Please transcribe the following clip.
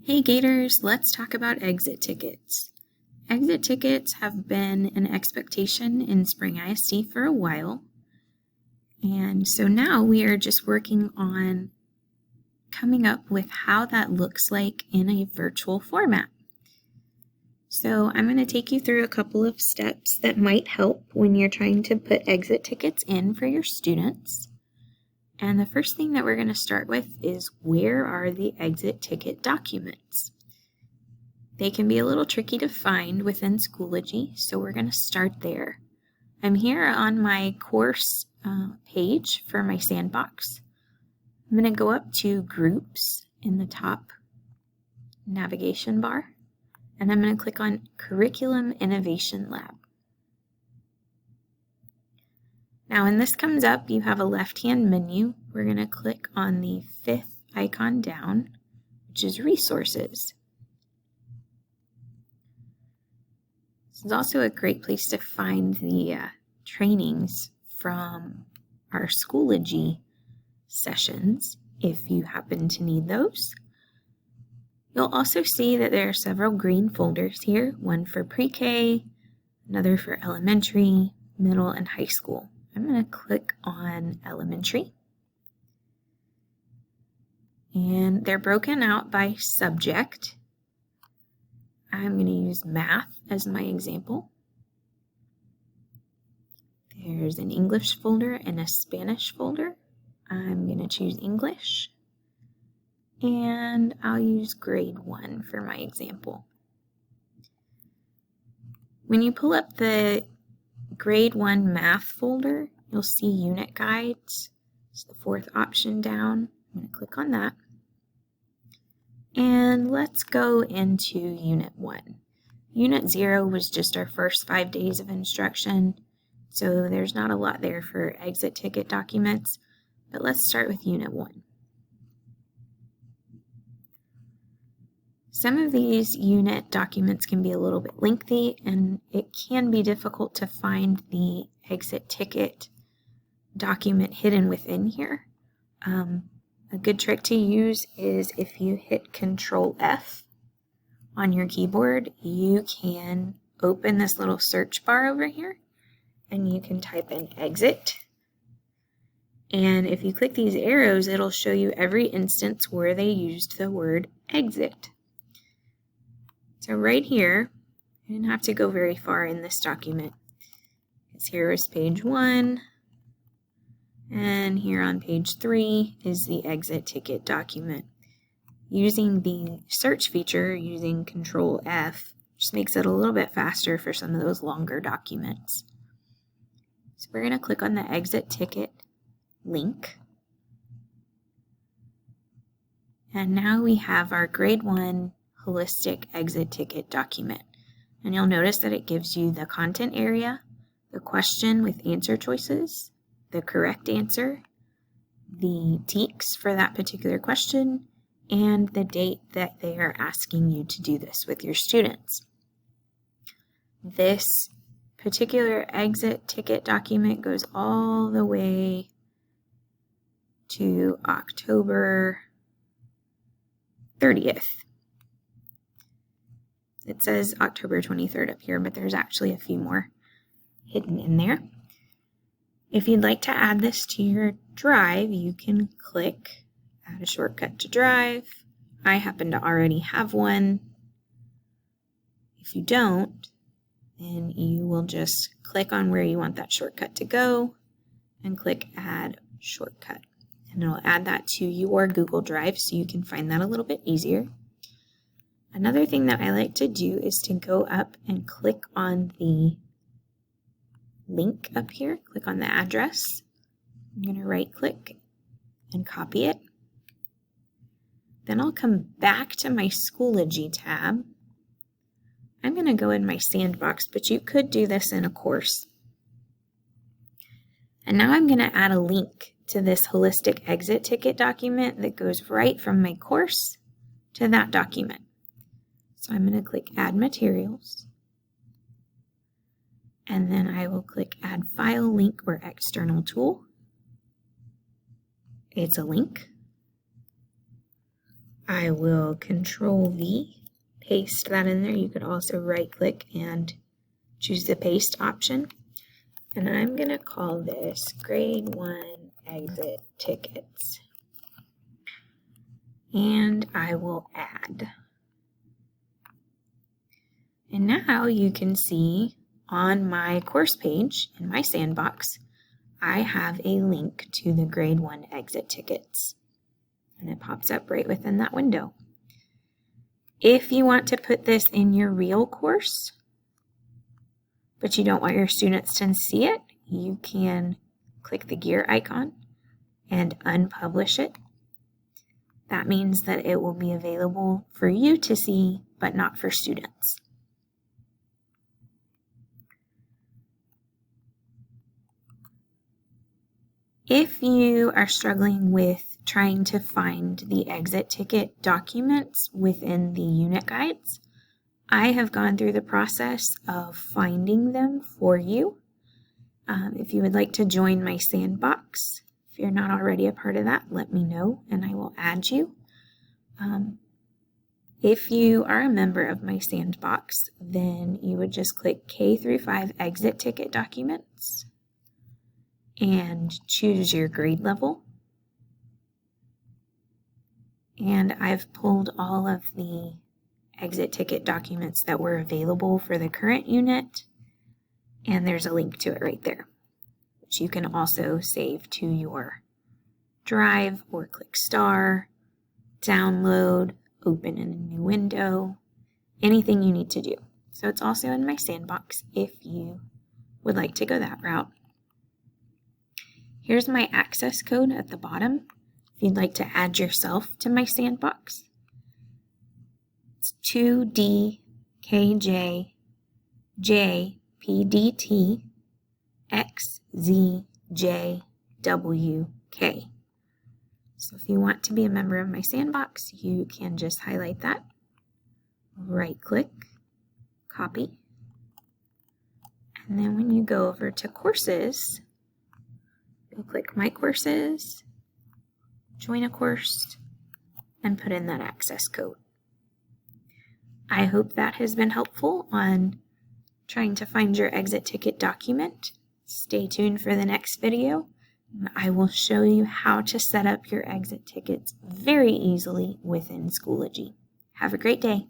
Hey Gators, let's talk about exit tickets. Exit tickets have been an expectation in Spring ISD for a while, and so now we are just working on coming up with how that looks like in a virtual format. So I'm going to take you through a couple of steps that might help when you're trying to put exit tickets in for your students. And the first thing that we're going to start with is, where are the exit ticket documents? They can be a little tricky to find within Schoology, so we're going to start there. I'm here on my course page for my sandbox. I'm going to go up to Groups in the top navigation bar, and I'm going to click on Curriculum Innovation Lab. Now when this comes up, you have a left-hand menu. We're going to click on the fifth icon down, which is Resources. This is also a great place to find the trainings from our Schoology sessions if you happen to need those. You'll also see that there are several green folders here, one for pre-K, another for elementary, middle, and high school. I'm going to click on elementary. And they're broken out by subject. I'm going to use math as my example. There's an English folder and a Spanish folder. I'm going to choose English. And I'll use grade 1 for my example. When you pull up the grade 1 math folder, you'll see unit guides. It's the fourth option down. I'm going to click on that. And let's go into Unit 1. Unit 0 was just our first 5 days of instruction, so there's not a lot there for exit ticket documents, but let's start with Unit 1. Some of these unit documents can be a little bit lengthy, and it can be difficult to find the exit ticket document hidden within here. A good trick to use is if you hit Control F on your keyboard, you can open this little search bar over here, and you can type in exit. And if you click these arrows, it'll show you every instance where they used the word exit. So right here, I didn't have to go very far in this document, because here is page 1, and here on page 3 is the exit ticket document. Using the search feature, using Control F, just makes it a little bit faster for some of those longer documents. So we're going to click on the exit ticket link. And now we have our grade 1 holistic exit ticket document. And you'll notice that it gives you the content area, the question with answer choices, the correct answer, the TEKS for that particular question, and the date that they are asking you to do this with your students. This particular exit ticket document goes all the way to October 30th. It says October 23rd up here, but there's actually a few more hidden in there. If you'd like to add this to your drive, you can click Add a shortcut to Drive. I happen to already have one. If you don't, then you will just click on where you want that shortcut to go and click Add Shortcut. And it'll add that to your Google Drive so you can find that a little bit easier. Another thing that I like to do is to go up and click on the link up here. Click on the address. I'm going to right click and copy it. Then I'll come back to my Schoology tab. I'm going to go in my sandbox, but you could do this in a course. And now I'm going to add a link to this holistic exit ticket document that goes right from my course to that document. So I'm going to click Add Materials, and then I will click Add File, Link, or External Tool. It's a link. I will Control V, paste that in there. You could also right click and choose the paste option. And I'm going to call this Grade 1 Exit Tickets. And I will add. And now you can see on my course page in my sandbox, I have a link to the Grade 1 Exit Tickets. And it pops up right within that window. If you want to put this in your real course, but you don't want your students to see it, you can click the gear icon and unpublish it. That means that it will be available for you to see, but not for students. If you are struggling with trying to find the exit ticket documents within the unit guides, I have gone through the process of finding them for you. If you would like to join my sandbox, if you're not already a part of that, let me know and I will add you. If you are a member of my sandbox, then you would just click K-5 exit ticket documents and choose your grade level. And I've pulled all of the exit ticket documents that were available for the current unit, and there's a link to it right there, which you can also save to your drive or click star, download, open in a new window, anything you need to do. So it's also in my sandbox if you would like to go that route. Here's my access code at the bottom if you'd like to add yourself to my sandbox. It's 2DKJPDTXZJWK. So if you want to be a member of my sandbox, you can just highlight that, right click, copy, and then when you go over to courses, you'll click My Courses, join a course, and put in that access code. I hope that has been helpful on trying to find your exit ticket document. Stay tuned for the next video. I will show you how to set up your exit tickets very easily within Schoology. Have a great day.